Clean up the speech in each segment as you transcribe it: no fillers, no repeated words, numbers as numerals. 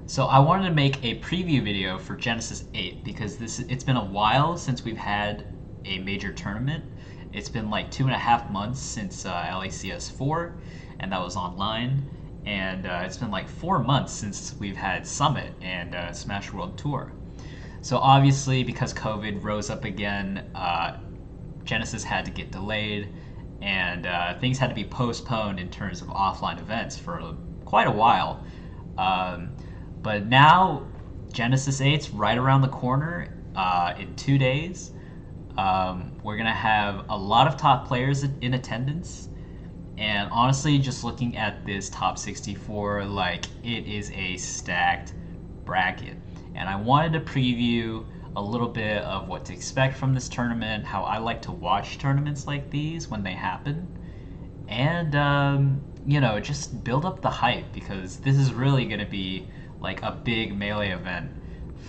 So I wanted to make a preview video for Genesis 8 because it's been a while since we've had a major tournament. It's been like 2.5 months since LACS 4, and that was online. And it's been like 4 months since we've had Summit and Smash World Tour. So obviously, because COVID rose up again, Genesis had to get delayed, and things had to be postponed in terms of offline events for quite a while. Um, but now Genesis 8's right around the corner in 2 days. We're going to have a lot of top players in attendance. And honestly, just looking at this top 64, like, it is a stacked bracket. And I wanted to preview a little bit of what to expect from this tournament, how I like to watch tournaments like these when they happen, and just build up the hype because this is really going to be like a big melee event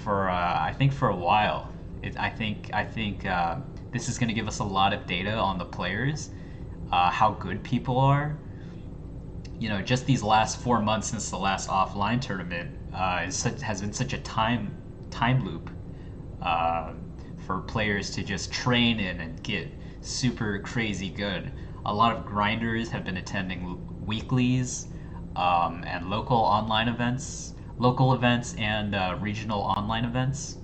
for I think for a while. I think this is going to give us a lot of data on the players, how good people are. Just these last 4 months since the last offline tournament has been such a time loop uh, for players to just train in and get super crazy good. A lot of grinders have been attending weeklies and local events and regional online events.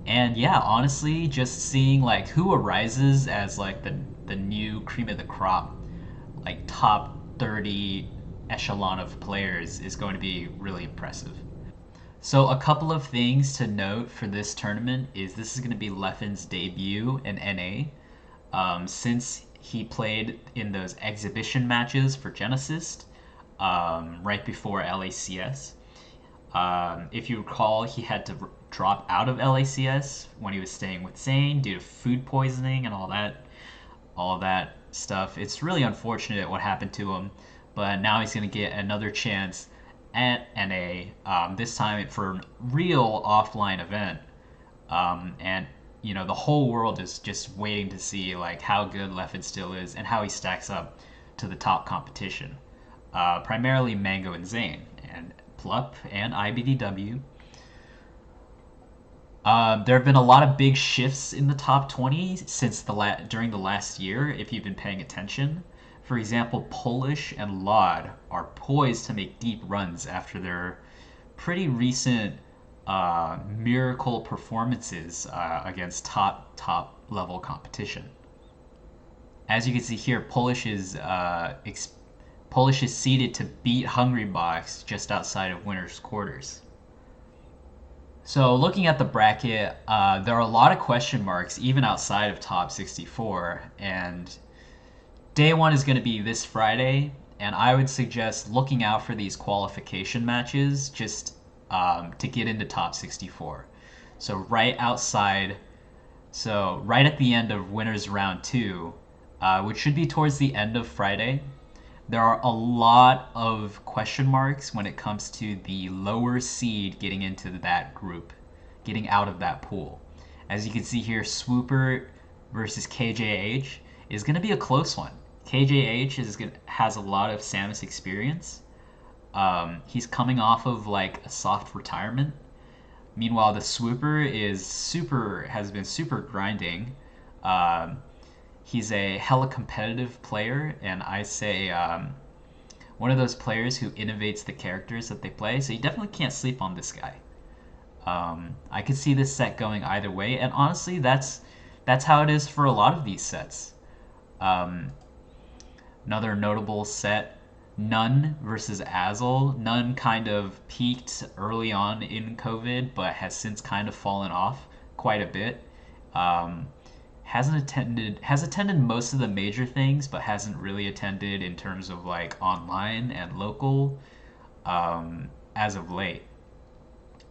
And yeah, honestly, just seeing like who arises as like the new cream of the crop, like top 30 echelon of players is going to be really impressive. So a couple of things to note for this tournament is this is going to be Leffen's debut in NA. Since he played in those exhibition matches for Genesis right before LACS. If you recall, he had to drop out of LACS when he was staying with Zayn due to food poisoning and all that stuff. It's really unfortunate what happened to him, but now he's going to get another chance at NA, this time for a real offline event. And the whole world is just waiting to see like how good Leffen still is and how he stacks up to the top competition. Primarily Mango and Zayn and Plup and IBDW. There have been a lot of big shifts in the top 20 since during the last year, if you've been paying attention. For example, Polish and Laud are poised to make deep runs after their pretty recent miracle performances against top level competition. As you can see here, Polish is seeded to beat Hungrybox just outside of winners' quarters. So looking at the bracket, there are a lot of question marks even outside of top 64, and day one is going to be this Friday, and I would suggest looking out for these qualification matches just to get into top 64. So right at the end of winners round 2, which should be towards the end of Friday, there are a lot of question marks when it comes to the lower seed getting into that group, getting out of that pool. As you can see here, Swooper versus KJH is going to be a close one. KJH has a lot of Samus experience. He's coming off of like a soft retirement. Meanwhile, the Swooper has been super grinding. He's a hella competitive player, and I say one of those players who innovates the characters that they play. So you definitely can't sleep on this guy. I could see this set going either way, and honestly, that's how it is for a lot of these sets. Another notable set, Nun versus Azel. Nun kind of peaked early on in COVID, but has since kind of fallen off quite a bit. Has attended most of the major things, but hasn't really attended in terms of like online and local as of late.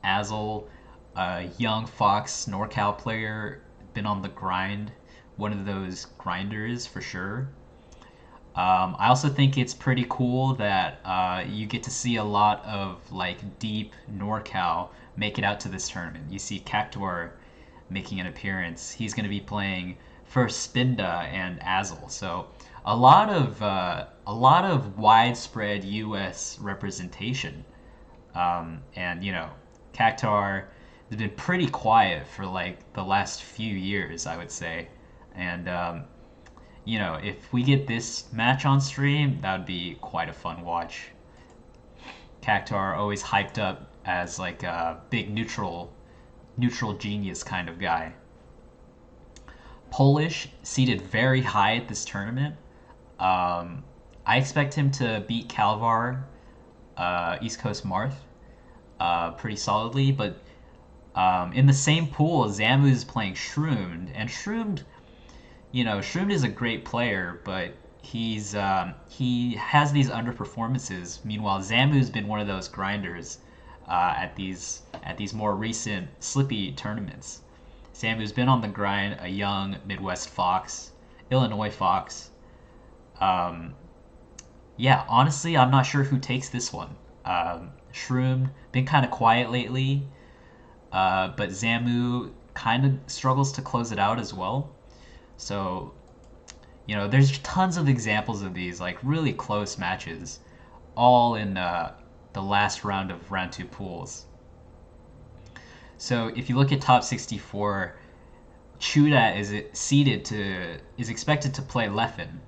Azel, a young Fox NorCal player, been on the grind, one of those grinders for sure. I also think it's pretty cool that you get to see a lot of like deep NorCal make it out to this tournament. You see Cactuar making an appearance. He's going to be playing first Spinda and Azel. So a lot of widespread U.S. representation And Cactar has been pretty quiet for like the last few years, I would say. And if we get this match on stream, that would be quite a fun watch. Cactar always hyped up as like a big neutral genius kind of guy. Polish seated very high at this tournament. I expect him to beat Calvar, East Coast Marth, pretty solidly. But in the same pool, Zamu is playing Shroomed, and Shroomed is a great player, but he has these underperformances. Meanwhile, Zamu's been one of those grinders at these more recent Slippy tournaments. Zamu's been on the grind, a young Midwest Fox, Illinois Fox. Yeah, honestly, I'm not sure who takes this one. Shroom been kind of quiet lately, but Zamu kind of struggles to close it out as well. So, there's tons of examples of these like really close matches, all in the last round of round 2 pools. So if you look at top 64, Chuda is expected to play Leffen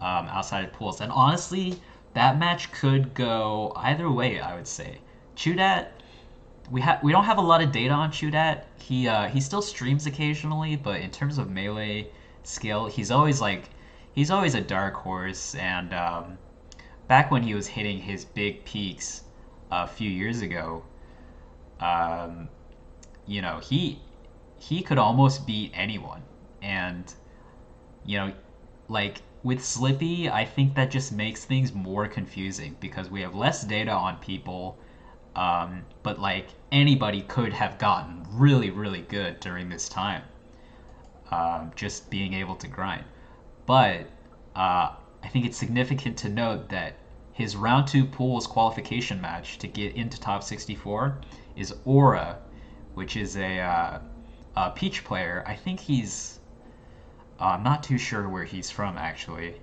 outside of pools, and honestly, that match could go either way. I would say Chudat. We don't have a lot of data on Chudat. He still streams occasionally, but in terms of melee skill, he's always a dark horse. And back when he was hitting his big peaks a few years ago, he could almost beat anyone. And like with Slippy, I think that just makes things more confusing because we have less data on people. But like anybody could have gotten really, really good during this time, just being able to grind. But I think it's significant to note that his round 2 pools qualification match to get into top 64 is Aura, which is a Peach player. I think I'm not too sure where he's from actually.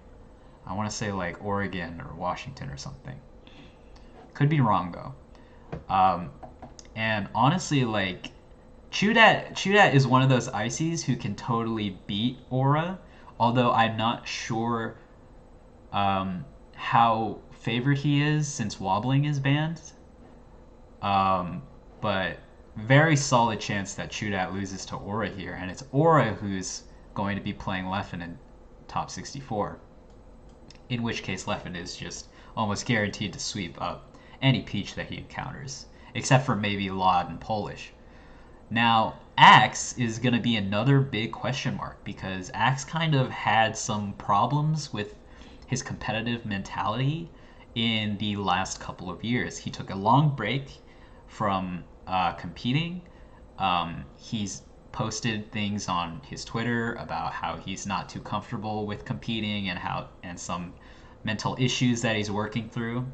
I want to say like Oregon or Washington or something. Could be wrong though. And honestly, like Chudat is one of those ICs who can totally beat Aura, although I'm not sure how favored he is since wobbling is banned. But very solid chance that Chudat loses to Aura here, and it's Aura who's going to be playing Leffen in top 64. In which case Leffen is just almost guaranteed to sweep up any Peach that he encounters, except for maybe Lod and Polish. Now, Axe is going to be another big question mark because Axe kind of had some problems with his competitive mentality in the last couple of years. He took a long break from competing. He's posted things on his Twitter about how he's not too comfortable with competing and some mental issues that he's working through.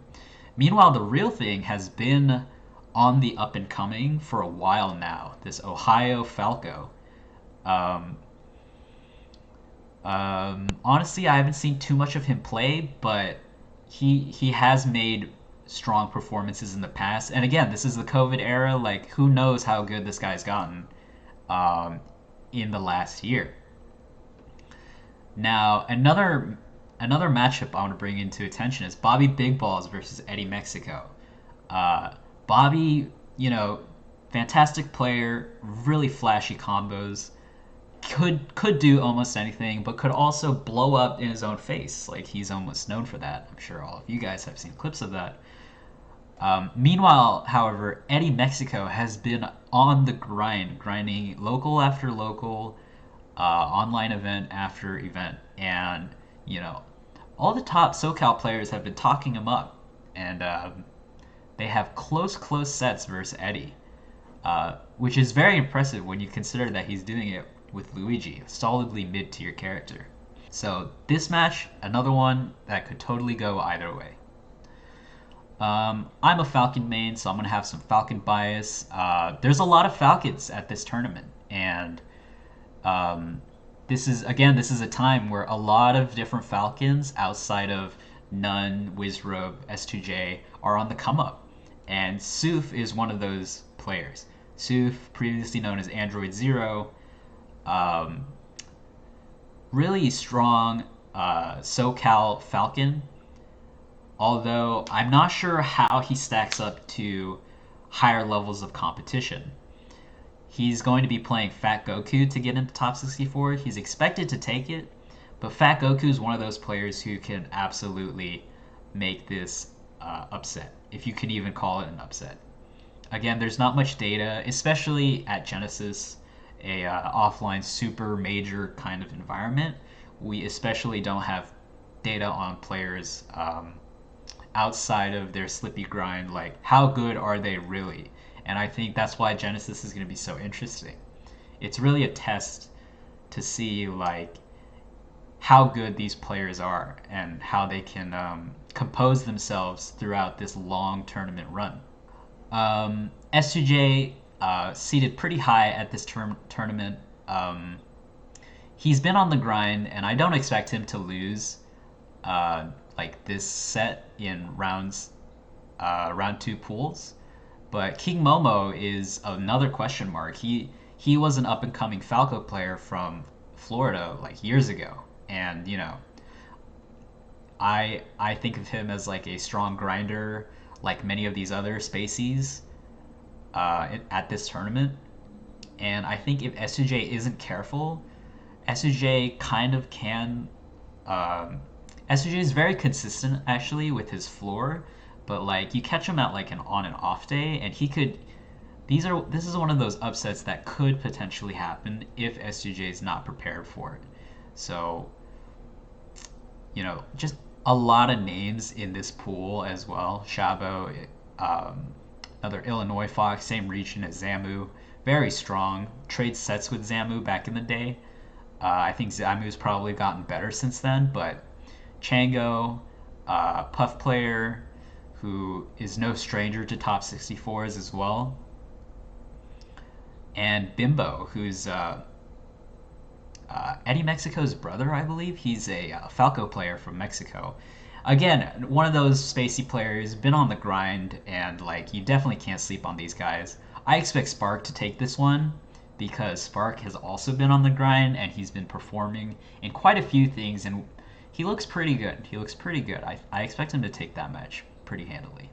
Meanwhile, the real thing has been on the up and coming for a while now. This Ohio Falco. Honestly, I haven't seen too much of him play, but he has made strong performances in the past. And again, this is the COVID era. Like, who knows how good this guy's gotten in the last year. Now, another matchup I want to bring into attention is Bobby Big Balls versus Eddie Mexico. Bobby, fantastic player, really flashy combos, could do almost anything, but could also blow up in his own face. Like, he's almost known for that. I'm sure all of you guys have seen clips of that. Meanwhile, however, Eddie Mexico has been on the grinding local after local, online event after event, and all the top SoCal players have been talking him up, and they have close sets versus Eddie, which is very impressive when you consider that he's doing it with Luigi, a solidly mid-tier character. So this match, another one that could totally go either way. I'm a Falcon main, so I'm going to have some Falcon bias. There's a lot of Falcons at this tournament, and this is a time where a lot of different Falcons outside of Nun, Wizrobe, S2J are on the come up. And Soof is one of those players. Soof, previously known as Android Zero, um, really strong SoCal Falcon, although I'm not sure how he stacks up to higher levels of competition. He's going to be playing Fat Goku to get into top 64. He's expected to take it, but Fat Goku is one of those players who can absolutely make this upset, if you can even call it an upset. Again, there's not much data, especially at Genesis, a offline super major kind of environment. We especially don't have data on players outside of their slippy grind. Like, how good are they really? And I think that's why Genesis is going to be so interesting. It's really a test to see like how good these players are and how they can compose themselves throughout this long tournament run. S2J seated pretty high at this tournament. He's been on the grind, and I don't expect him to lose like this set in round two pools. But King Momo is another question mark. He was an up and coming Falco player from Florida like years ago, and I think of him as like a strong grinder, like many of these other Spaceys at this tournament. And I think if S2J isn't careful, S2J kind of can. S2J is very consistent actually with his floor, but like you catch him at like an on and off day, and he could. This is one of those upsets that could potentially happen if S2J is not prepared for it. So, just a lot of names in this pool as well. Shabo, another Illinois Fox, same region as Zamu, very strong. Trade sets with Zamu back in the day. I think Zamu's probably gotten better since then, but Chango, Puff player, who is no stranger to top 64s as well, and Bimbo, who's Eddie Mexico's brother, I believe. He's a Falco player from Mexico. Again, one of those spacey players, been on the grind, and like you definitely can't sleep on these guys. I expect Spark to take this one because Spark has also been on the grind and he's been performing in quite a few things, and he looks pretty good. I expect him to take that match pretty handily.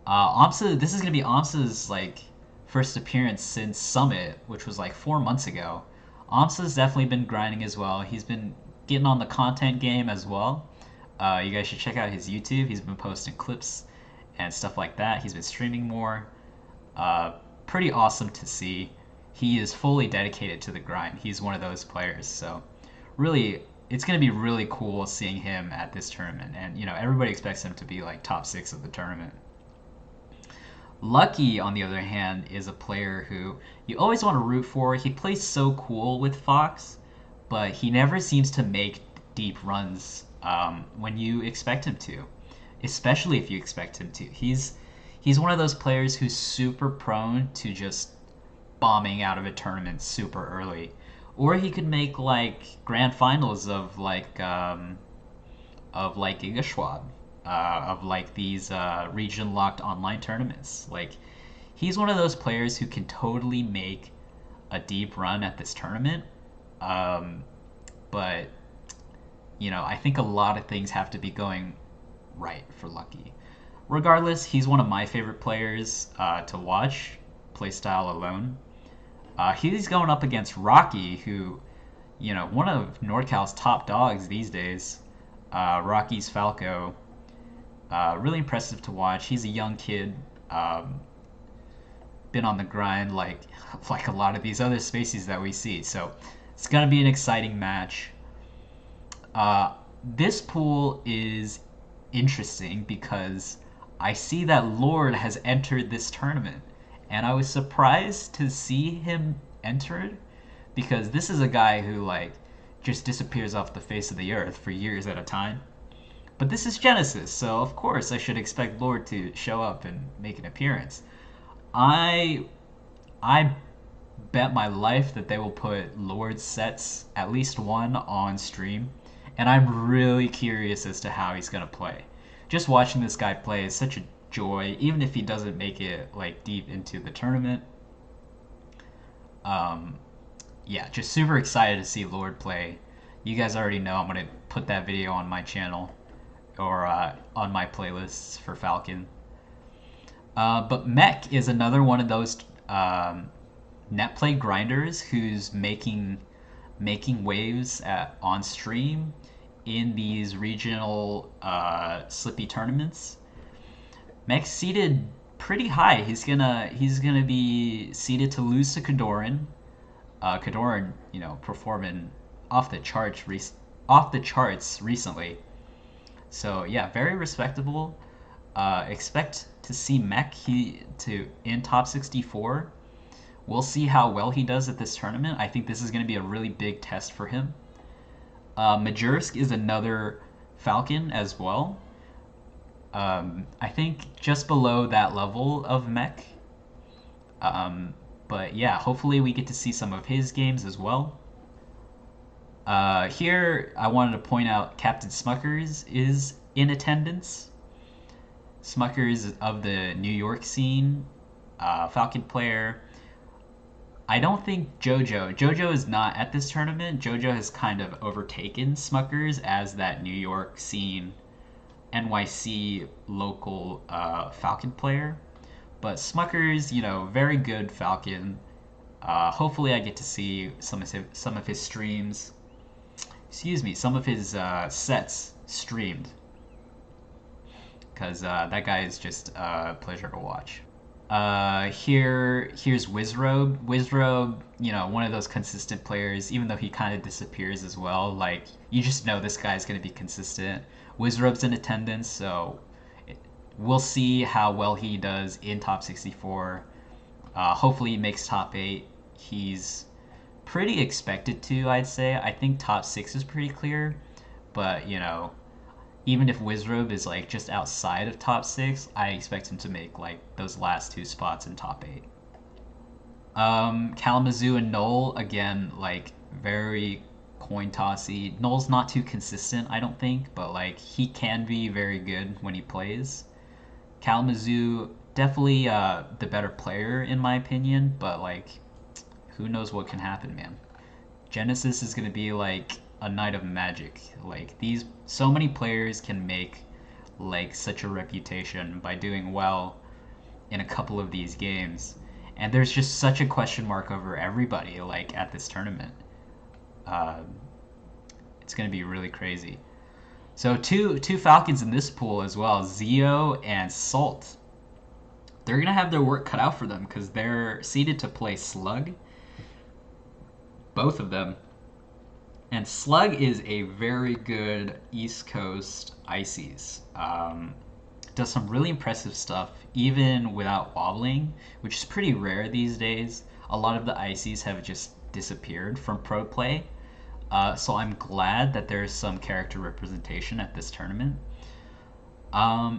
Amsa, this is gonna be Amsa's like first appearance since Summit, which was like 4 months ago. Amsa's definitely been grinding as well. He's been getting on the content game as well. You guys should check out his YouTube. He's been posting clips and stuff like that. He's been streaming more. Pretty awesome to see. He is fully dedicated to the grind. He's one of those players. So really, it's going to be really cool seeing him at this tournament. And, everybody expects him to be like top 6 of the tournament. Lucky, on the other hand, is a player who you always want to root for. He plays so cool with Fox, but he never seems to make deep runs when you expect him to, especially if you expect him to. He's one of those players who's super prone to just bombing out of a tournament super early, or he could make like grand finals of like Giga Schwab. Of like these region locked online tournaments. Like, he's one of those players who can totally make a deep run at this tournament. But I think a lot of things have to be going right for Lucky. Regardless, he's one of my favorite players to watch, playstyle alone. He's going up against Rocky, who, one of NorCal's top dogs these days. Rocky's Falco. Really impressive to watch. He's a young kid, been on the grind like a lot of these other Spaceys that we see. So it's gonna be an exciting match. This pool is interesting because I see that Lord has entered this tournament, and I was surprised to see him enter because this is a guy who like just disappears off the face of the earth for years at a time. But this is Genesis, so of course I should expect Lord to show up and make an appearance. I bet my life that they will put Lord's sets, at least one, on stream, and I'm really curious as to how he's gonna play. Just watching this guy play is such a joy, even if he doesn't make it like deep into the tournament. Um, yeah, just super excited to see Lord play. You guys already know I'm gonna put that video on my channel or on my playlists for Falcon. But Mech is another one of those net play grinders who's making waves on stream in these regional slippy tournaments. Mech's seeded pretty high. He's gonna be seeded to lose to Kedorin. Kedorin, performing off the charts recently. So yeah, very respectable. Expect to see Mech in top 64. We'll see how well he does at this tournament. I think this is going to be a really big test for him. Majersk is another Falcon as well. I think just below that level of Mech. But yeah, hopefully we get to see some of his games as well. Here, I wanted to point out Captain Smuckers is in attendance. Smuckers of the New York scene, Falcon player. I don't think Jojo is not at this tournament. Jojo has kind of overtaken Smuckers as that New York scene, NYC local Falcon player. But Smuckers, very good Falcon. Hopefully, I get to see some of his streams. Excuse me, some of his sets streamed, because that guy is just a pleasure to watch. Here's Wizrobe. Wizrobe, one of those consistent players, even though he kind of disappears as well. Like, you just know this guy's going to be consistent. Wizrobe's in attendance, so we'll see how well he does in top 64. Hopefully he makes top 8. He's pretty expected to, I'd say. I think top 6 is pretty clear, but, even if Wizrobe is like just outside of top 6, I expect him to make like those last 2 spots in top 8. Kalamazoo and Null, again, like very coin tossy. Null's not too consistent, I don't think, but like he can be very good when he plays. Kalamazoo, definitely the better player in my opinion, but like who knows what can happen, man. Genesis is gonna be like a night of magic. Like so many players can make like such a reputation by doing well in a couple of these games, and there's just such a question mark over everybody like at this tournament. It's gonna be really crazy. So two Falcons in this pool as well, Zio and Salt. They're gonna have their work cut out for them because they're seeded to play Slug, both of them. And Slug is a very good East Coast Ices. Does some really impressive stuff, even without wobbling, which is pretty rare these days. A lot of the Ices have just disappeared from pro play. So I'm glad that there's some character representation at this tournament.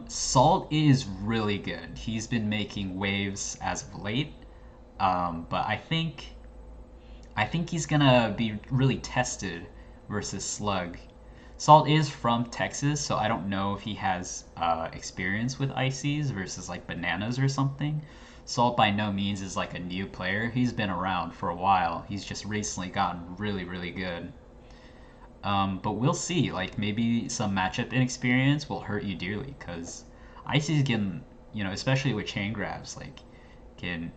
Salt is really good. He's been making waves as of late. But I think he's gonna be really tested versus Slug. Salt is from Texas, so I don't know if he has experience with Ices versus like Bananas or something. Salt by no means is like a new player. He's been around for a while. He's just recently gotten really, really good. But we'll see. Like maybe some matchup inexperience will hurt you dearly, because Ices can, especially with chain grabs, like can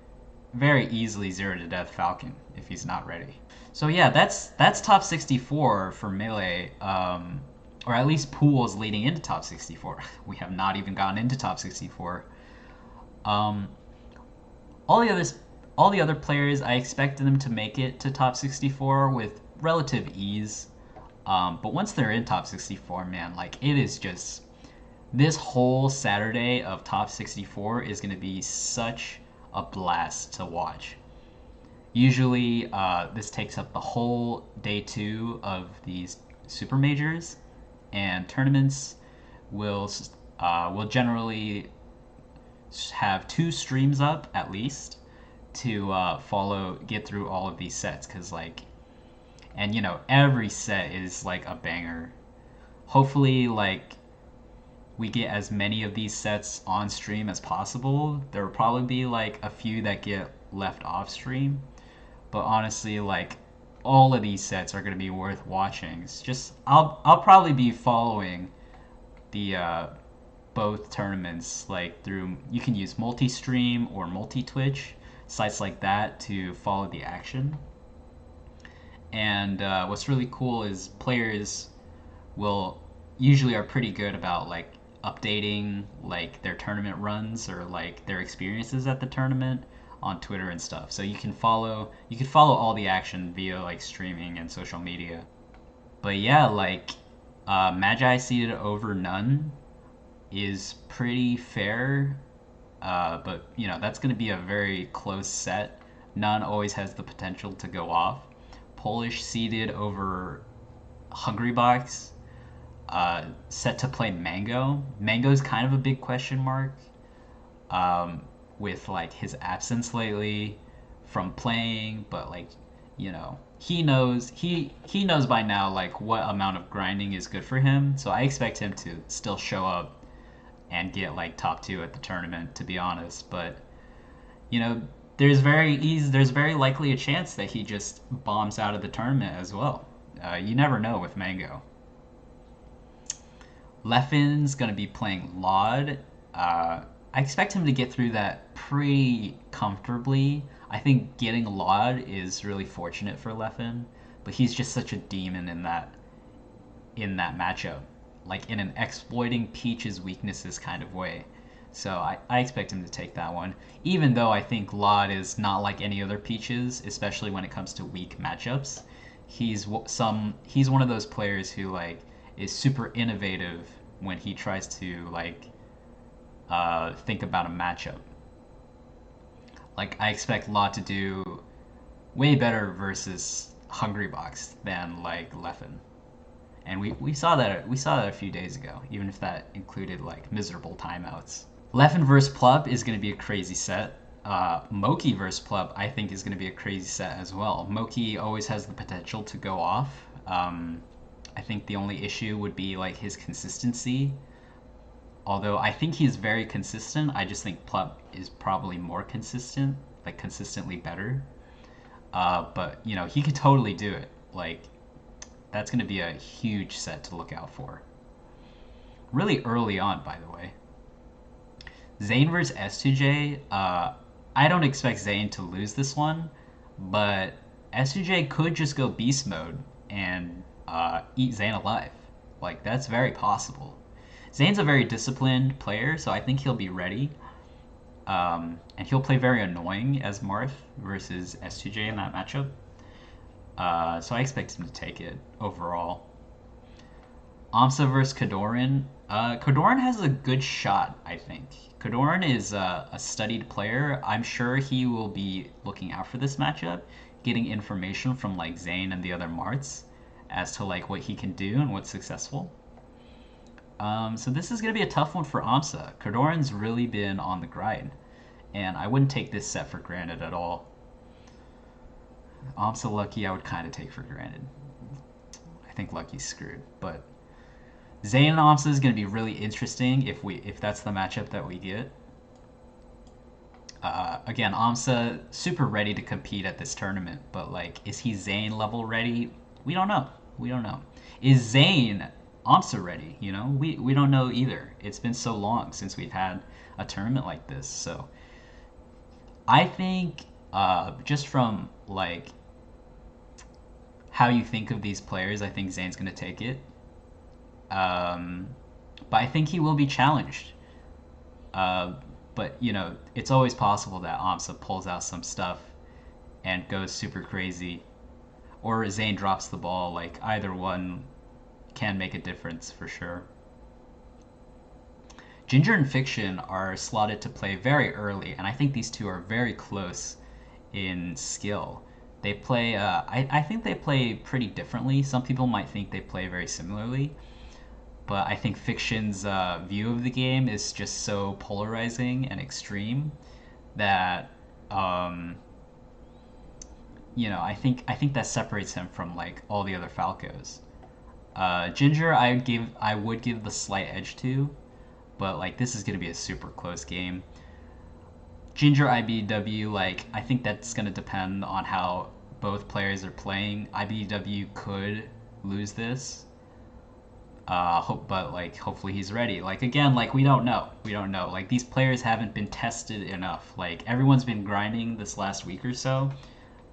very easily 0 to death Falcon if he's not ready. So yeah, that's top 64 for Melee, or at least pools leading into top 64. We have not even gotten into top 64. All the other players, I expected them to make it to top 64 with relative ease. But once they're in top 64, man, like it is just, this whole Saturday of top 64 is going to be such a blast to watch. Usually, this takes up the whole day 2 of these super majors, and tournaments will generally have 2 streams up at least to get through all of these sets, because like, and every set is like a banger. Hopefully, like we get as many of these sets on stream as possible. There will probably be like a few that get left off stream, but honestly, like all of these sets are going to be worth watching. It's just I'll probably be following the both tournaments like through. You can use multi-stream or multi-Twitch sites like that to follow the action. And what's really cool is players will usually are pretty good about like updating like their tournament runs or like their experiences at the tournament on Twitter and stuff. So you can follow all the action via like streaming and social media. But yeah, like Magi seeded over none is pretty fair. But you know, that's going to be a very close set. None always has the potential to go off. Polish seeded over Hungrybox, set to play Mango. Mango's kind of a big question mark, with like his absence lately from playing, but like, you know, he knows by now like what amount of grinding is good for him. So I expect him to still show up and get like top 2 at the tournament, to be honest. But you know, there's very likely a chance that he just bombs out of the tournament as well. You never know with Mango. Leffen's going to be playing Laud. I expect him to get through that pretty comfortably. I think getting Laud is really fortunate for Leffen, but he's just such a demon in that matchup, like in an exploiting Peach's weaknesses kind of way. So I expect him to take that one, even though I think Laud is not like any other Peaches, especially when it comes to weak matchups. He's one of those players who like is super innovative when he tries to like think about a matchup. Like I expect Laud to do way better versus Hungrybox than like Leffen. And we saw that a few days ago, even if that included like miserable timeouts. Leffen vs. Plup is going to be a crazy set. Moki vs. Plup, I think, is going to be a crazy set as well. Moki always has the potential to go off. I think the only issue would be like his consistency. Although I think he's very consistent, I just think Plup is probably more consistent, like consistently better. But you know, he could totally do it. Like that's going to be a huge set to look out for. Really early on, by the way. Zayn vs. S2J, I don't expect Zayn to lose this one, but S2J could just go beast mode and eat Zayn alive. Like, that's very possible. Zayn's a very disciplined player, so I think he'll be ready. And he'll play very annoying as Marth versus S2J in that matchup. So I expect him to take it overall. Amsa vs. Kedorin. Kedorin has a good shot, I think. Kedorin is a studied player. I'm sure he will be looking out for this matchup, getting information from like Zayn and the other Marts as to like what he can do and what's successful. So this is going to be a tough one for Amsa. Kedorin's really been on the grind, and I wouldn't take this set for granted at all. Amsa Lucky I would kind of take for granted. I think Lucky's screwed, but Zayn and Amsa is going to be really interesting if that's the matchup that we get. Again, Amsa super ready to compete at this tournament, but like, is he Zayn level ready? We don't know. We don't know. Is Zayn Amsa ready? You know, we don't know either. It's been so long since we've had a tournament like this, so I think just from like how you think of these players, I think Zayn's going to take it. But I think he will be challenged. But, you know, it's always possible that Amsa pulls out some stuff and goes super crazy. Or Zayn drops the ball. Like, either one can make a difference for sure. Ginger and Fiction are slotted to play very early, and I think these two are very close in skill. They play, I think they play pretty differently. Some people might think they play very similarly. But I think Fiction's view of the game is just so polarizing and extreme that, you know, I think that separates him from like all the other Falcos. Ginger, I would give the slight edge to. but like this is gonna be a super close game. Ginger IBW, like I think that's gonna depend on how both players are playing. IBW could lose this. But like hopefully he's ready. Like again, like we don't know. We don't know. Like these players haven't been tested enough. Like everyone's been grinding this last week or so,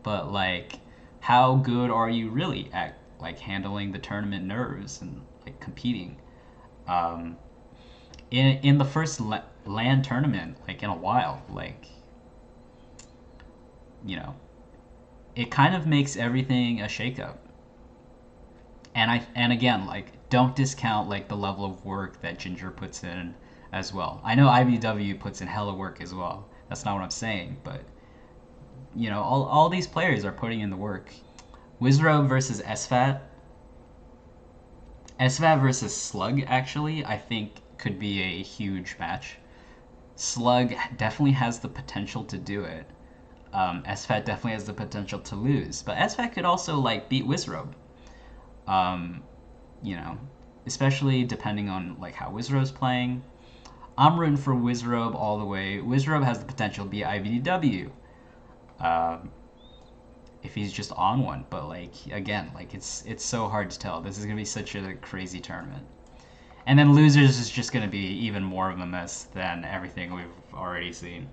but like how good are you really at like handling the tournament nerves and like competing? Um, in the first LAN tournament, like in a while, like you know, it kind of makes everything a shakeup. And again, like don't discount like the level of work that Ginger puts in as well. I know IBW puts in hella work as well. That's not what I'm saying, but all these players are putting in the work. Wizrobe versus SFAT. SFAT versus Slug actually, I think could be a huge match. Slug definitely has the potential to do it. SFAT definitely has the potential to lose, but SFAT could also like beat Wizrobe. Um, you know, especially depending on like how Wizrobe's playing. I'm rooting for Wizrobe all the way. Wizrobe has the potential to be IBDW if he's just on one, but like again, like it's so hard to tell. This is gonna be such a crazy tournament, and then losers is just gonna be even more of a mess than everything we've already seen.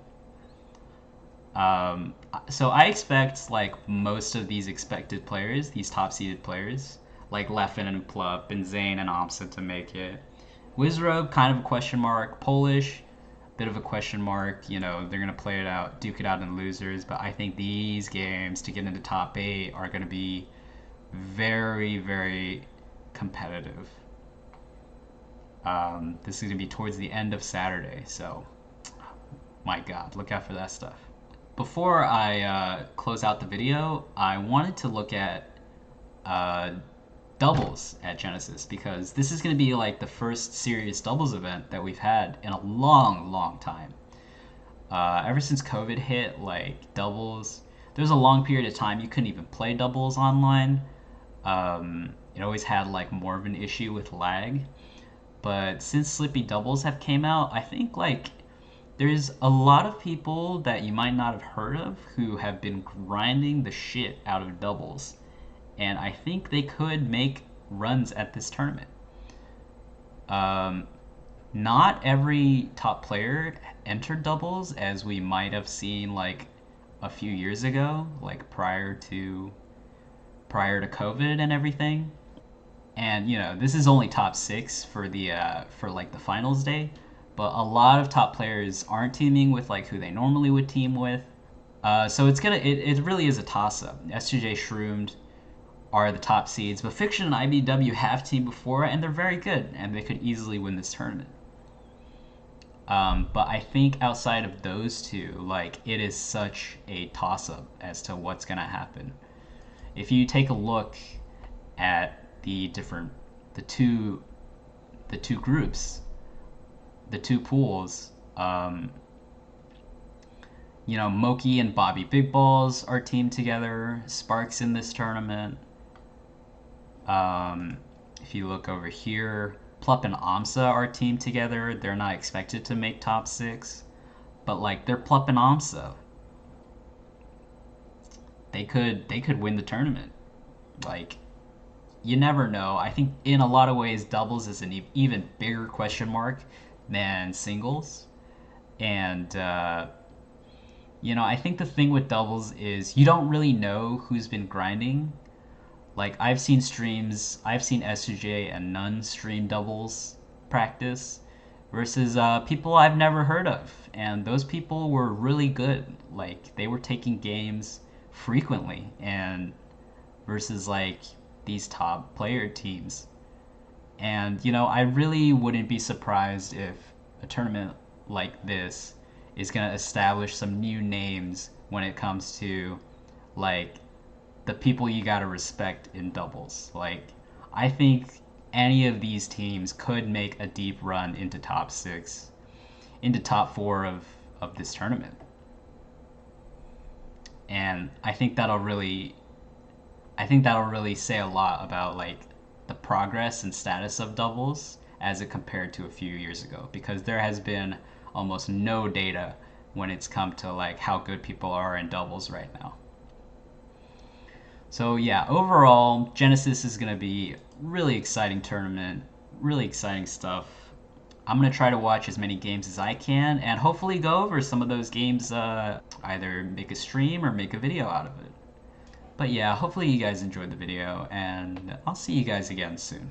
So I expect like most of these expected players, these top seeded players, like Leffen and Plup and Zayn and Amsa to make it. Wizrobe, kind of a question mark. Polish, bit of a question mark. They're gonna play it out, duke it out in losers. But I think these games to get into top 8 are gonna be very, very competitive. This is gonna be towards the end of Saturday, so my God, look out for that stuff. Before I close out the video, I wanted to look at uh, doubles at Genesis because this is going to be like the first serious doubles event that we've had in a long, long time. Ever since COVID hit, like doubles, there was a long period of time you couldn't even play doubles online. It always had like more of an issue with lag. But since Slippy doubles have came out, I think like there's a lot of people that you might not have heard of who have been grinding the shit out of doubles. And I think they could make runs at this tournament. Um, Not every top player entered doubles as we might have seen like a few years ago, like prior to COVID and everything. And this is only top 6 for the for like the finals day, but a lot of top players aren't teaming with like who they normally would team with. So it really is a toss up. S2J Shroomed are the top seeds, but Fiction and IBW have teamed before and they're very good and they could easily win this tournament. But I think outside of those two, like it is such a toss up as to what's gonna happen. If you take a look at the two groups, the two pools. Moki and Bobby Big Balls are teamed together. Sparks in this tournament. If you look over here, Plup and Amsa are teamed together. They're not expected to make top 6, but like they're Plup and Amsa. They could win the tournament. Like you never know. I think in a lot of ways doubles is an even bigger question mark than singles. And I think the thing with doubles is you don't really know who's been grinding. Like I've seen S2J and None stream doubles practice versus people I've never heard of, and those people were really good. Like they were taking games frequently, and versus like these top player teams. And I really wouldn't be surprised if a tournament like this is going to establish some new names when it comes to like the people you got to respect in doubles. Like I think any of these teams could make a deep run into top 6, into top 4 of this tournament. And I think that'll really say a lot about like the progress and status of doubles as it compared to a few years ago, because there has been almost no data when it's come to like how good people are in doubles right now. So yeah, overall, Genesis is going to be really exciting tournament, really exciting stuff. I'm going to try to watch as many games as I can and hopefully go over some of those games, either make a stream or make a video out of it. But yeah, hopefully you guys enjoyed the video, and I'll see you guys again soon.